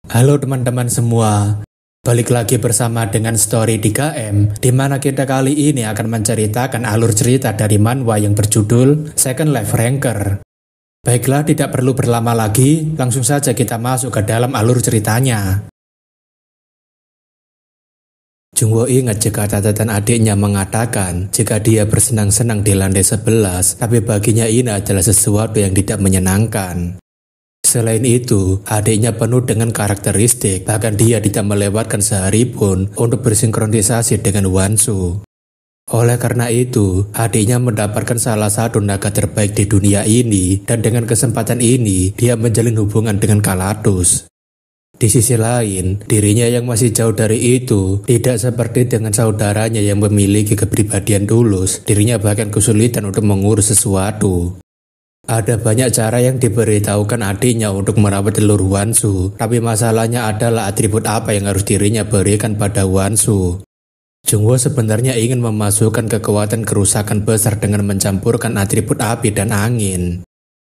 Halo teman-teman semua, balik lagi bersama dengan Story 3M, di mana kita kali ini akan menceritakan alur cerita dari manhwa yang berjudul Second Life Ranker. Baiklah, tidak perlu berlama lagi, langsung saja kita masuk ke dalam alur ceritanya. Jungwoo ingat jika catatan adiknya mengatakan jika dia bersenang-senang di lantai 11, tapi baginya ini adalah sesuatu yang tidak menyenangkan. Selain itu, adiknya penuh dengan karakteristik, bahkan dia tidak melewatkan sehari pun untuk bersinkronisasi dengan Hwangsu. Oleh karena itu, adiknya mendapatkan salah satu naga terbaik di dunia ini, dan dengan kesempatan ini, dia menjalin hubungan dengan Kalatus. Di sisi lain, dirinya yang masih jauh dari itu, tidak seperti dengan saudaranya yang memiliki kepribadian tulus, dirinya bahkan kesulitan untuk mengurus sesuatu. Ada banyak cara yang diberitahukan adiknya untuk merawat telur Hwangsu, tapi masalahnya adalah atribut apa yang harus dirinya berikan pada Hwangsu. Jungwoo sebenarnya ingin memasukkan kekuatan kerusakan besar dengan mencampurkan atribut api dan angin.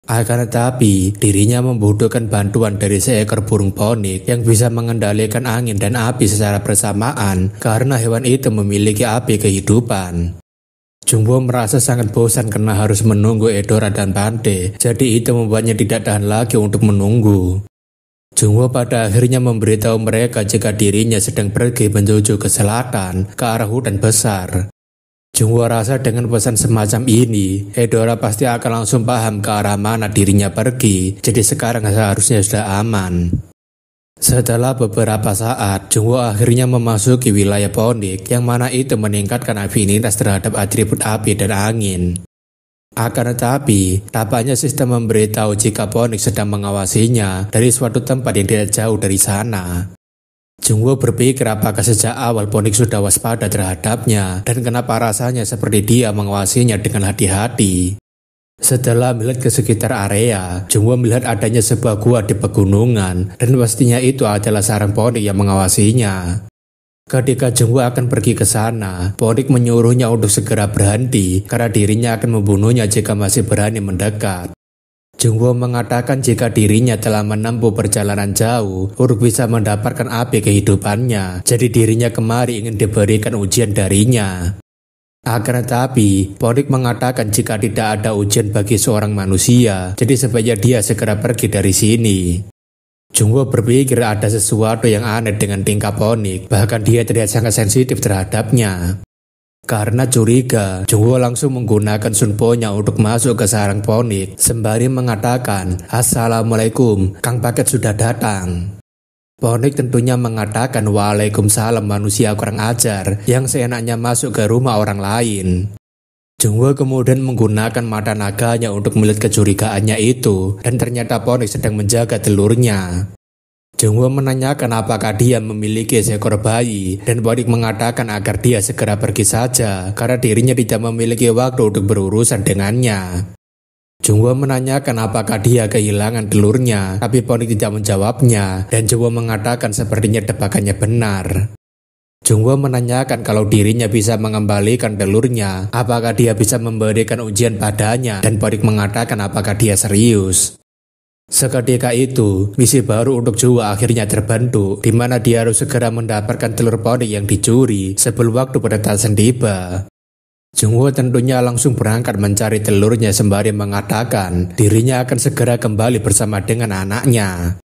Akan tetapi, dirinya membutuhkan bantuan dari seekor burung ponik yang bisa mengendalikan angin dan api secara bersamaan karena hewan itu memiliki api kehidupan. Jungwoo merasa sangat bosan karena harus menunggu Eudora dan Bante, jadi itu membuatnya tidak tahan lagi untuk menunggu. Jungwoo pada akhirnya memberitahu mereka jika dirinya sedang pergi menuju ke selatan, ke arah hutan besar. Jungwoo rasa dengan pesan semacam ini, Eudora pasti akan langsung paham ke arah mana dirinya pergi, jadi sekarang seharusnya sudah aman. Setelah beberapa saat, Jungwoo akhirnya memasuki wilayah Ponik yang mana itu meningkatkan afinitas terhadap atribut api dan angin. Akan tetapi, tampaknya sistem memberitahu jika Ponik sedang mengawasinya dari suatu tempat yang tidak jauh dari sana. Jungwoo berpikir apakah sejak awal Ponik sudah waspada terhadapnya dan kenapa rasanya seperti dia mengawasinya dengan hati-hati. Setelah melihat ke sekitar area, Jungwoo melihat adanya sebuah gua di pegunungan dan pastinya itu adalah sarang Ponik yang mengawasinya. Ketika Jungwoo akan pergi ke sana, Ponik menyuruhnya untuk segera berhenti karena dirinya akan membunuhnya jika masih berani mendekat. Jungwoo mengatakan jika dirinya telah menempuh perjalanan jauh untuk bisa mendapatkan api kehidupannya, jadi dirinya kemari ingin diberikan ujian darinya. Akan tetapi, Ponik mengatakan jika tidak ada ujian bagi seorang manusia, jadi sebaiknya dia segera pergi dari sini. Jungwoo berpikir ada sesuatu yang aneh dengan tingkah Ponik, bahkan dia terlihat sangat sensitif terhadapnya. Karena curiga, Jungwoo langsung menggunakan sunpo-nya untuk masuk ke sarang Ponik, sembari mengatakan, "Assalamualaikum, Kang Paket sudah datang." Ponik tentunya mengatakan waalaikumsalam manusia kurang ajar yang seenaknya masuk ke rumah orang lain. Jungwoo kemudian menggunakan mata naganya untuk melihat kecurigaannya itu dan ternyata Ponik sedang menjaga telurnya. Jungwoo menanyakan apakah dia memiliki seekor bayi dan Ponik mengatakan agar dia segera pergi saja karena dirinya tidak memiliki waktu untuk berurusan dengannya. Jungwoo menanyakan apakah dia kehilangan telurnya, tapi Ponik tidak menjawabnya, dan Jungwoo mengatakan sepertinya tebakannya benar. Jungwoo menanyakan kalau dirinya bisa mengembalikan telurnya, apakah dia bisa memberikan ujian padanya, dan Ponik mengatakan apakah dia serius. Seketika itu, misi baru untuk Jungwoo akhirnya terbentuk, di mana dia harus segera mendapatkan telur Ponik yang dicuri sebelum waktu penetasan tiba. Jungwoo tentunya langsung berangkat mencari telurnya sembari mengatakan dirinya akan segera kembali bersama dengan anaknya.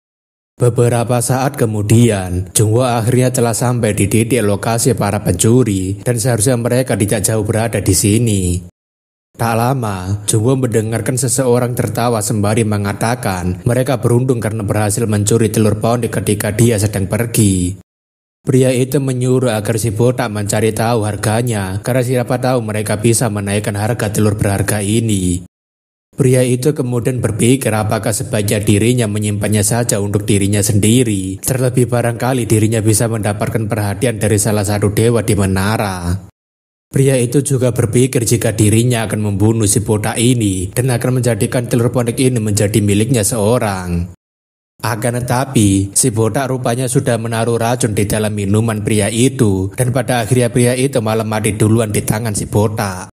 Beberapa saat kemudian, Jungwoo akhirnya telah sampai di titik lokasi para pencuri dan seharusnya mereka tidak jauh berada di sini. Tak lama, Jungwoo mendengarkan seseorang tertawa sembari mengatakan mereka beruntung karena berhasil mencuri telur Ponik ketika dia sedang pergi. Pria itu menyuruh agar si botak mencari tahu harganya, karena siapa tahu mereka bisa menaikkan harga telur berharga ini. Pria itu kemudian berpikir apakah sebaiknya dirinya menyimpannya saja untuk dirinya sendiri, terlebih barangkali dirinya bisa mendapatkan perhatian dari salah satu dewa di menara. Pria itu juga berpikir jika dirinya akan membunuh si botak ini dan akan menjadikan telur Ponik ini menjadi miliknya seorang. Akan tetapi, si botak rupanya sudah menaruh racun di dalam minuman pria itu dan pada akhirnya pria itu malah mati duluan di tangan si botak.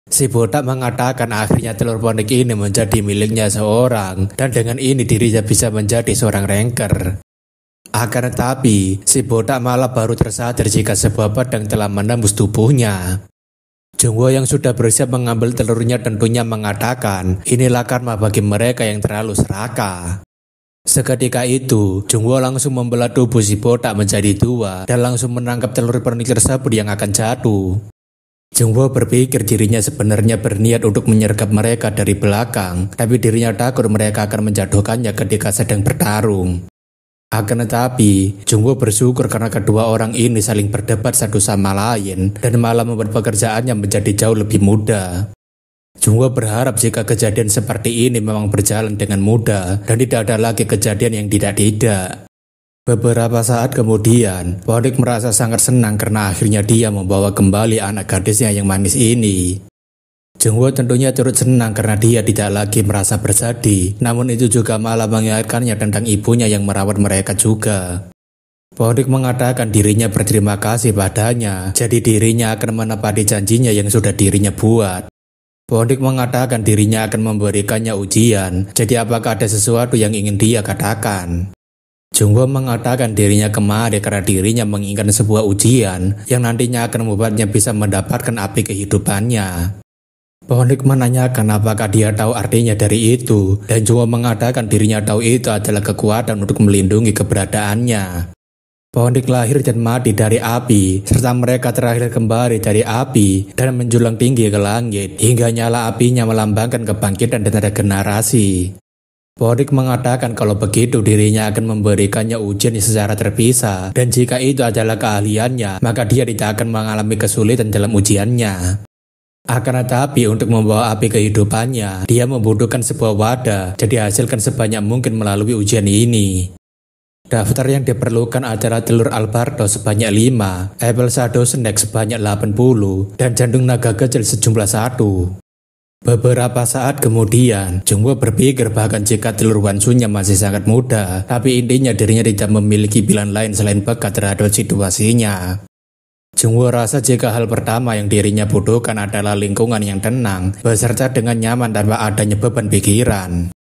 Si botak mengatakan akhirnya telur Ponik ini menjadi miliknya seorang dan dengan ini dirinya bisa menjadi seorang ranker. Akan tetapi, si botak malah baru tersadar jika sebuah pedang telah menembus tubuhnya. Jungwoo yang sudah bersiap mengambil telurnya tentunya mengatakan, inilah karma bagi mereka yang terlalu serakah. Seketika itu, Jungwoo langsung membelah tubuh si botak menjadi dua dan langsung menangkap telur pernik tersebut yang akan jatuh. Jungwoo berpikir dirinya sebenarnya berniat untuk menyergap mereka dari belakang, tapi dirinya takut mereka akan menjatuhkannya ketika sedang bertarung. Akan tetapi, Jungwoo bersyukur karena kedua orang ini saling berdebat satu sama lain dan malah membuat pekerjaannya menjadi jauh lebih mudah. Jungwoo berharap jika kejadian seperti ini memang berjalan dengan mudah dan tidak ada lagi kejadian yang tidak-tidak. Beberapa saat kemudian, Won-ik merasa sangat senang karena akhirnya dia membawa kembali anak gadisnya yang manis ini. Jungwoo tentunya turut senang karena dia tidak lagi merasa bersedih, namun itu juga malah mengingatkannya tentang ibunya yang merawat mereka juga. Won-ik mengatakan dirinya berterima kasih padanya, jadi dirinya akan menepati janjinya yang sudah dirinya buat. Won-ik mengatakan dirinya akan memberikannya ujian, jadi apakah ada sesuatu yang ingin dia katakan? Jungwoo mengatakan dirinya kemari karena dirinya menginginkan sebuah ujian yang nantinya akan membuatnya bisa mendapatkan api kehidupannya. Won-ik menanyakan apakah dia tahu artinya dari itu, dan Jungwoo mengatakan dirinya tahu itu adalah kekuatan untuk melindungi keberadaannya. Won-ik lahir dan mati dari api, serta mereka terlahir kembali dari api dan menjulang tinggi ke langit, hingga nyala apinya melambangkan kebangkitan dan regenerasi. Won-ik mengatakan kalau begitu dirinya akan memberikannya ujian secara terpisah, dan jika itu adalah keahliannya, maka dia tidak akan mengalami kesulitan dalam ujiannya. Akan tetapi untuk membawa api kehidupannya, dia membutuhkan sebuah wadah, jadi hasilkan sebanyak mungkin melalui ujian ini. Daftar yang diperlukan adalah telur albardo sebanyak 5, apple shadow snake sebanyak 80, dan jantung naga kecil sejumlah 1. Beberapa saat kemudian, Jungwoo berpikir bahkan jika telur Wansunya masih sangat muda, tapi intinya dirinya tidak memiliki pilihan lain selain peka terhadap situasinya. Jungwoo rasa jika hal pertama yang dirinya butuhkan adalah lingkungan yang tenang, beserta dengan nyaman tanpa adanya beban pikiran.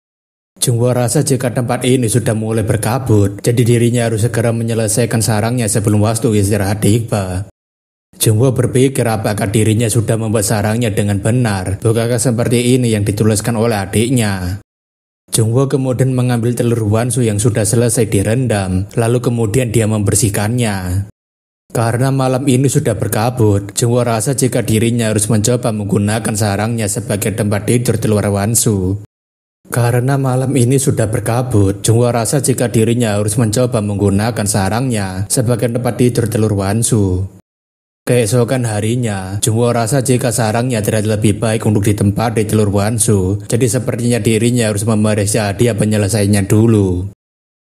Jungwoo rasa jika tempat ini sudah mulai berkabut, jadi dirinya harus segera menyelesaikan sarangnya sebelum waktu istirahat tiba. Jungwoo berpikir apakah dirinya sudah membuat sarangnya dengan benar, bukankah seperti ini yang dituliskan oleh adiknya. Jungwoo kemudian mengambil telur Wansu yang sudah selesai direndam, lalu kemudian dia membersihkannya. Karena malam ini sudah berkabut, Jungwoo rasa jika dirinya harus mencoba menggunakan sarangnya sebagai tempat tidur telur Wansu. Karena malam ini sudah berkabut, Jungwoo rasa jika dirinya harus mencoba menggunakan sarangnya sebagai tempat tidur telur Wansu. Keesokan harinya, Jungwoo rasa jika sarangnya tidak lebih baik untuk ditempati telur Wansu, jadi sepertinya dirinya harus memeriksa hadiah penyelesaiannya dulu.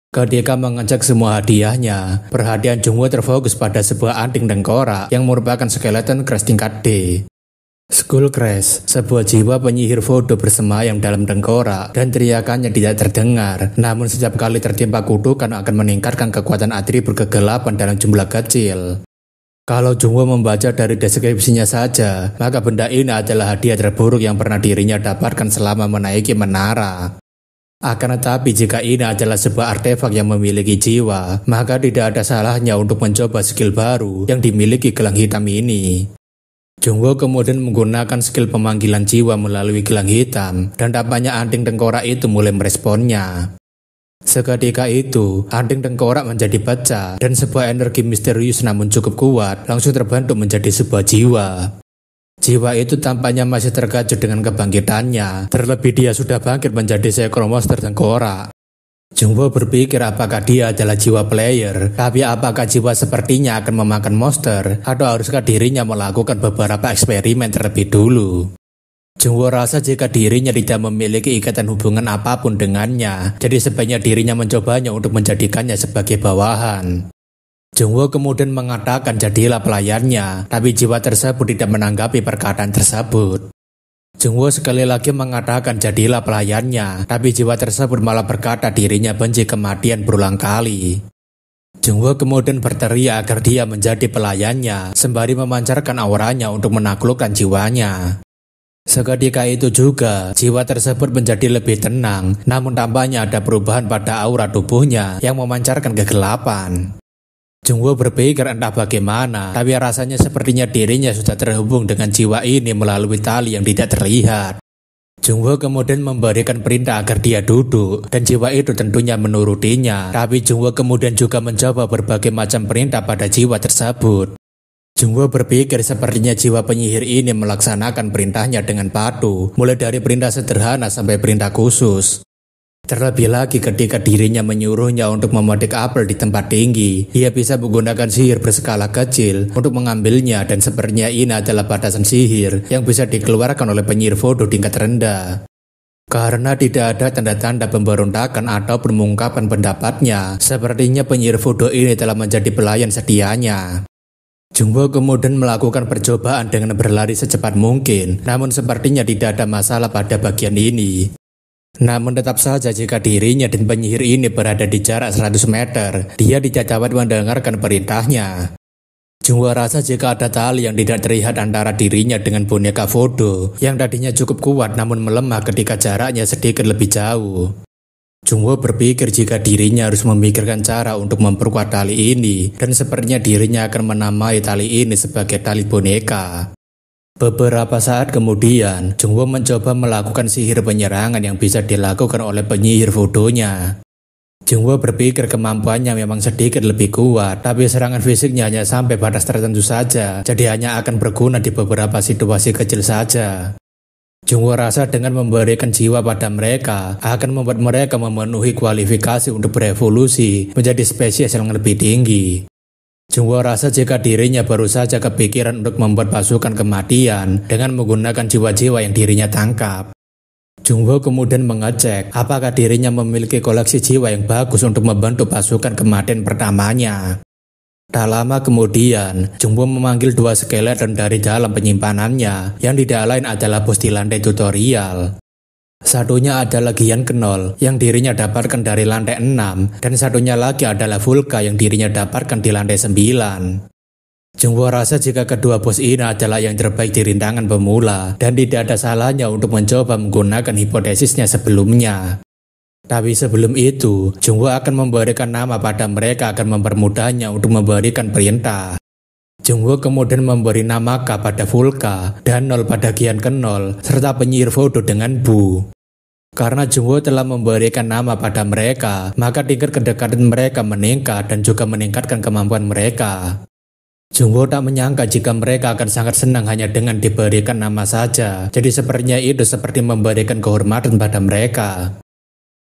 Ketika mengecek semua hadiahnya, perhatian Jungwoo terfokus pada sebuah anting tengkorak yang merupakan skeleton crash tingkat D. Skull Crash, sebuah jiwa penyihir voodoo bersemayam dalam tengkorak dan teriakannya tidak terdengar, namun setiap kali tertimpa kutukan akan meningkatkan kekuatan atribut kegelapan dalam jumlah kecil. Kalau Jungwoo membaca dari deskripsinya saja, maka benda ini adalah hadiah terburuk yang pernah dirinya dapatkan selama menaiki menara. Akan tetapi jika ini adalah sebuah artefak yang memiliki jiwa, maka tidak ada salahnya untuk mencoba skill baru yang dimiliki gelang hitam ini. Jungwoo kemudian menggunakan skill pemanggilan jiwa melalui gelang hitam, dan tampaknya anting tengkorak itu mulai meresponnya. Seketika itu, anting tengkorak menjadi pecah, dan sebuah energi misterius namun cukup kuat langsung terbentuk menjadi sebuah jiwa. Jiwa itu tampaknya masih terkejut dengan kebangkitannya, terlebih dia sudah bangkit menjadi seekor monster tengkorak. Jungwoo berpikir apakah dia adalah jiwa player, tapi apakah jiwa sepertinya akan memakan monster, atau haruskah dirinya melakukan beberapa eksperimen terlebih dulu. Jungwoo rasa jika dirinya tidak memiliki ikatan hubungan apapun dengannya, jadi sebaiknya dirinya mencobanya untuk menjadikannya sebagai bawahan. Jungwoo kemudian mengatakan jadilah pelayannya, tapi jiwa tersebut tidak menanggapi perkataan tersebut. Jungwoo sekali lagi mengatakan jadilah pelayannya, tapi jiwa tersebut malah berkata dirinya benci kematian berulang kali. Jungwoo kemudian berteriak agar dia menjadi pelayannya, sembari memancarkan auranya untuk menaklukkan jiwanya. Seketika itu juga, jiwa tersebut menjadi lebih tenang, namun tampaknya ada perubahan pada aura tubuhnya yang memancarkan kegelapan. Jungwoo berpikir entah bagaimana, tapi rasanya sepertinya dirinya sudah terhubung dengan jiwa ini melalui tali yang tidak terlihat. Jungwoo kemudian memberikan perintah agar dia duduk, dan jiwa itu tentunya menurutinya. Tapi Jungwoo kemudian juga mencoba berbagai macam perintah pada jiwa tersebut. Jungwoo berpikir sepertinya jiwa penyihir ini melaksanakan perintahnya dengan patuh, mulai dari perintah sederhana sampai perintah khusus. Terlebih lagi ketika dirinya menyuruhnya untuk memetik apel di tempat tinggi, dia bisa menggunakan sihir berskala kecil untuk mengambilnya, dan sepertinya ini adalah batasan sihir yang bisa dikeluarkan oleh penyihir voodoo tingkat rendah. Karena tidak ada tanda-tanda pemberontakan atau pengungkapan pendapatnya, sepertinya penyihir voodoo ini telah menjadi pelayan setianya. Jungwoo kemudian melakukan percobaan dengan berlari secepat mungkin, namun sepertinya tidak ada masalah pada bagian ini. Namun tetap saja jika dirinya dan penyihir ini berada di jarak 100 meter, dia tidak dapat mendengarkan perintahnya. Jungwoo rasa jika ada tali yang tidak terlihat antara dirinya dengan boneka voodoo yang tadinya cukup kuat namun melemah ketika jaraknya sedikit lebih jauh. Jungwoo berpikir jika dirinya harus memikirkan cara untuk memperkuat tali ini, dan sepertinya dirinya akan menamai tali ini sebagai tali boneka. Beberapa saat kemudian, Jungwoo mencoba melakukan sihir penyerangan yang bisa dilakukan oleh penyihir voodoo-nya. Jungwoo berpikir kemampuannya memang sedikit lebih kuat, tapi serangan fisiknya hanya sampai batas tertentu saja, jadi hanya akan berguna di beberapa situasi kecil saja. Jungwoo rasa dengan memberikan jiwa pada mereka akan membuat mereka memenuhi kualifikasi untuk berevolusi menjadi spesies yang lebih tinggi. Jungwoo rasa jika dirinya baru saja kepikiran untuk membuat pasukan kematian dengan menggunakan jiwa-jiwa yang dirinya tangkap. Jungwoo kemudian mengecek apakah dirinya memiliki koleksi jiwa yang bagus untuk membantu pasukan kematian pertamanya. Tak lama kemudian, Jungwoo memanggil 2 skeleton dari dalam penyimpanannya yang tidak lain adalah bos di lantai tutorial. Satunya adalah Gian Knol yang dirinya dapatkan dari lantai 6, dan satunya lagi adalah Vulka yang dirinya dapatkan di lantai 9. Jungwoo rasa jika kedua bos ini adalah yang terbaik di rintangan pemula, dan tidak ada salahnya untuk mencoba menggunakan hipotesisnya sebelumnya. Tapi sebelum itu, Jungwoo akan memberikan nama pada mereka agar mempermudahnya untuk memberikan perintah. Jungwoo kemudian memberi nama K pada Vulka dan 0 pada Gian Knol, serta penyihir voodoo dengan Bu. Karena Jungwoo telah memberikan nama pada mereka, maka tingkat kedekatan mereka meningkat dan juga meningkatkan kemampuan mereka. Jungwoo tak menyangka jika mereka akan sangat senang hanya dengan diberikan nama saja, jadi sepertinya itu seperti memberikan kehormatan pada mereka.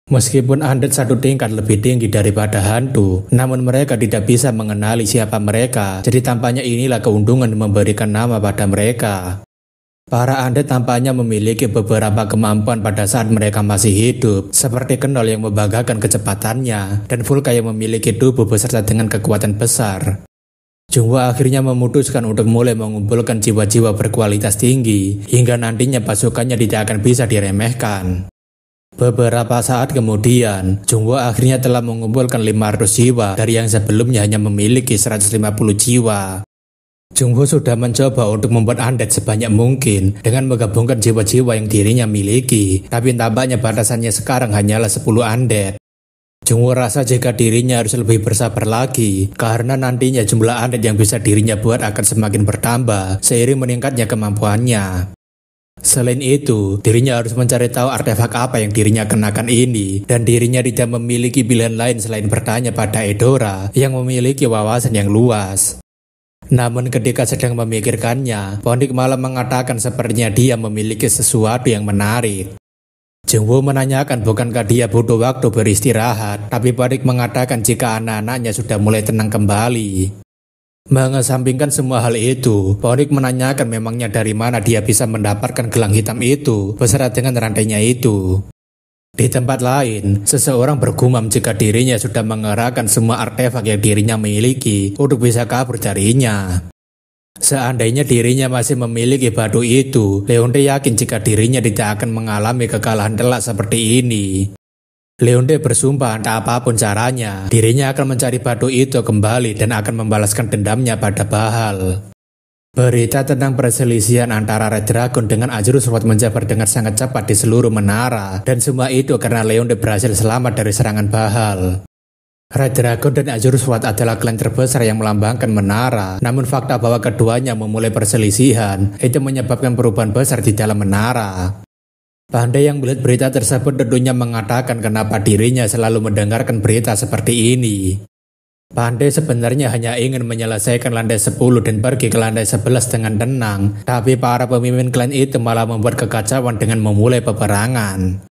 Meskipun undead satu tingkat lebih tinggi daripada hantu, namun mereka tidak bisa mengenali siapa mereka, jadi tampaknya inilah keuntungan memberikan nama pada mereka. Para undead tampaknya memiliki beberapa kemampuan pada saat mereka masih hidup, seperti Knol yang membanggakan kecepatannya, dan Vulka yang memiliki tubuh beserta dengan kekuatan besar. Jungwoo akhirnya memutuskan untuk mulai mengumpulkan jiwa-jiwa berkualitas tinggi, hingga nantinya pasukannya tidak akan bisa diremehkan. Beberapa saat kemudian, Jungwoo akhirnya telah mengumpulkan 500 jiwa dari yang sebelumnya hanya memiliki 150 jiwa. Jungwoo sudah mencoba untuk membuat undead sebanyak mungkin dengan menggabungkan jiwa-jiwa yang dirinya miliki, tapi tampaknya batasannya sekarang hanyalah 10 undead. Jungwoo rasa jika dirinya harus lebih bersabar lagi, karena nantinya jumlah undead yang bisa dirinya buat akan semakin bertambah seiring meningkatnya kemampuannya. Selain itu, dirinya harus mencari tahu artefak apa yang dirinya kenakan ini, dan dirinya tidak memiliki pilihan lain selain bertanya pada Edora yang memiliki wawasan yang luas. Namun ketika sedang memikirkannya, Pondik malah mengatakan sepertinya dia memiliki sesuatu yang menarik. Jungwoo menanyakan bukankah dia butuh waktu beristirahat, tapi Pondik mengatakan jika anak-anaknya sudah mulai tenang kembali. Mengesampingkan semua hal itu, Pondik menanyakan memangnya dari mana dia bisa mendapatkan gelang hitam itu beserta dengan rantainya itu. Di tempat lain, seseorang bergumam jika dirinya sudah mengerahkan semua artefak yang dirinya miliki untuk bisa kabur darinya. Seandainya dirinya masih memiliki batu itu, Leonte yakin jika dirinya tidak akan mengalami kekalahan telak seperti ini. Leonte bersumpah entah apapun caranya, dirinya akan mencari batu itu kembali dan akan membalaskan dendamnya pada Bahal. Berita tentang perselisihan antara Red Dragon dengan Azure Sword menjabar dengan sangat cepat di seluruh menara, dan semua itu karena Leonde berhasil selamat dari serangan Bahal. Red Dragon dan Azure Sword adalah klan terbesar yang melambangkan menara, namun fakta bahwa keduanya memulai perselisihan itu menyebabkan perubahan besar di dalam menara. Pandai yang melihat berita tersebut tentunya mengatakan kenapa dirinya selalu mendengarkan berita seperti ini. Pandai sebenarnya hanya ingin menyelesaikan lantai 10 dan pergi ke lantai 11 dengan tenang, tapi para pemimpin klan itu malah membuat kekacauan dengan memulai peperangan.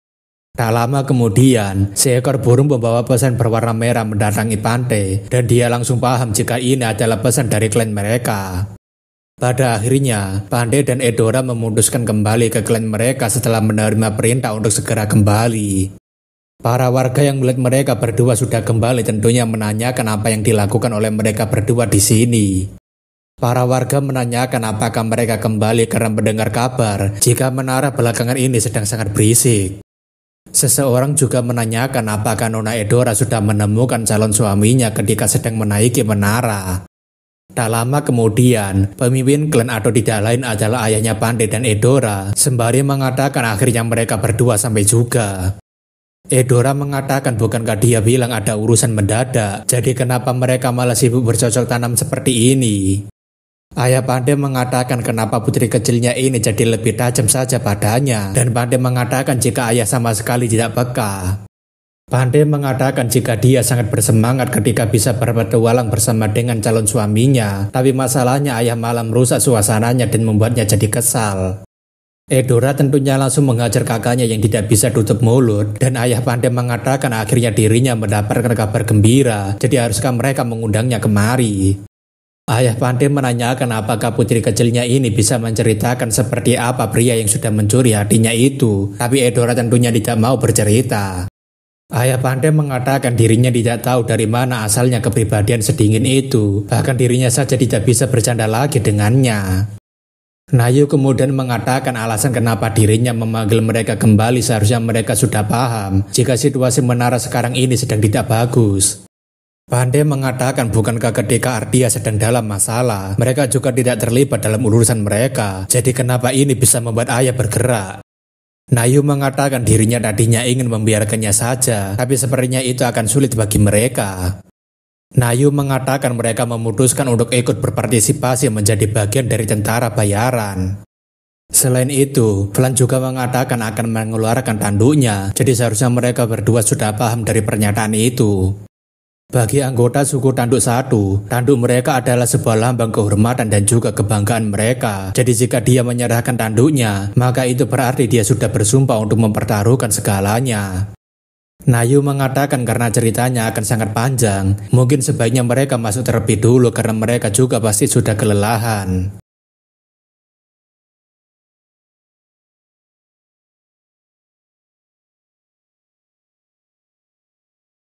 Tak lama kemudian, seekor burung membawa pesan berwarna merah mendatangi Pandai, dan dia langsung paham jika ini adalah pesan dari klan mereka. Pada akhirnya, Pandai dan Eudora memutuskan kembali ke klan mereka setelah menerima perintah untuk segera kembali. Para warga yang melihat mereka berdua sudah kembali tentunya menanyakan apa yang dilakukan oleh mereka berdua di sini. Para warga menanyakan apakah mereka kembali karena mendengar kabar jika menara belakangan ini sedang sangat berisik. Seseorang juga menanyakan apakah Nona Eudora sudah menemukan calon suaminya ketika sedang menaiki menara. Tak lama kemudian, pemimpin klan atau tidak lain adalah ayahnya Pandai dan Eudora, sembari mengatakan akhirnya mereka berdua sampai juga. Eudora mengatakan bukankah dia bilang ada urusan mendadak, jadi kenapa mereka malah sibuk bercocok tanam seperti ini? Ayah Pandai mengatakan kenapa putri kecilnya ini jadi lebih tajam saja padanya, dan Pandai mengatakan jika ayah sama sekali tidak peka. Pandai mengatakan jika dia sangat bersemangat ketika bisa berpetualang bersama dengan calon suaminya, tapi masalahnya ayah malah merusak suasananya dan membuatnya jadi kesal. Eudora tentunya langsung mengajar kakaknya yang tidak bisa tutup mulut, dan ayah Pandai mengatakan akhirnya dirinya mendapatkan kabar gembira, jadi haruskah mereka mengundangnya kemari. Ayah Pandai menanyakan apakah putri kecilnya ini bisa menceritakan seperti apa pria yang sudah mencuri hatinya itu, tapi Eudora tentunya tidak mau bercerita. Ayah Pandai mengatakan dirinya tidak tahu dari mana asalnya kepribadian sedingin itu, bahkan dirinya saja tidak bisa bercanda lagi dengannya. Nayu kemudian mengatakan alasan kenapa dirinya memanggil mereka kembali seharusnya mereka sudah paham jika situasi menara sekarang ini sedang tidak bagus. Pandai mengatakan bukankah ketika Ardia sedang dalam masalah, mereka juga tidak terlibat dalam urusan mereka, jadi kenapa ini bisa membuat ayah bergerak? Nayu mengatakan dirinya tadinya ingin membiarkannya saja, tapi sepertinya itu akan sulit bagi mereka. Nayu mengatakan mereka memutuskan untuk ikut berpartisipasi menjadi bagian dari tentara bayaran. Selain itu, Flan juga mengatakan akan mengeluarkan tanduknya, jadi seharusnya mereka berdua sudah paham dari pernyataan itu. Bagi anggota suku Tanduk 1, tanduk mereka adalah sebuah lambang kehormatan dan juga kebanggaan mereka. Jadi jika dia menyerahkan tanduknya, maka itu berarti dia sudah bersumpah untuk mempertaruhkan segalanya. Nayu mengatakan karena ceritanya akan sangat panjang, mungkin sebaiknya mereka masuk terlebih dulu karena mereka juga pasti sudah kelelahan.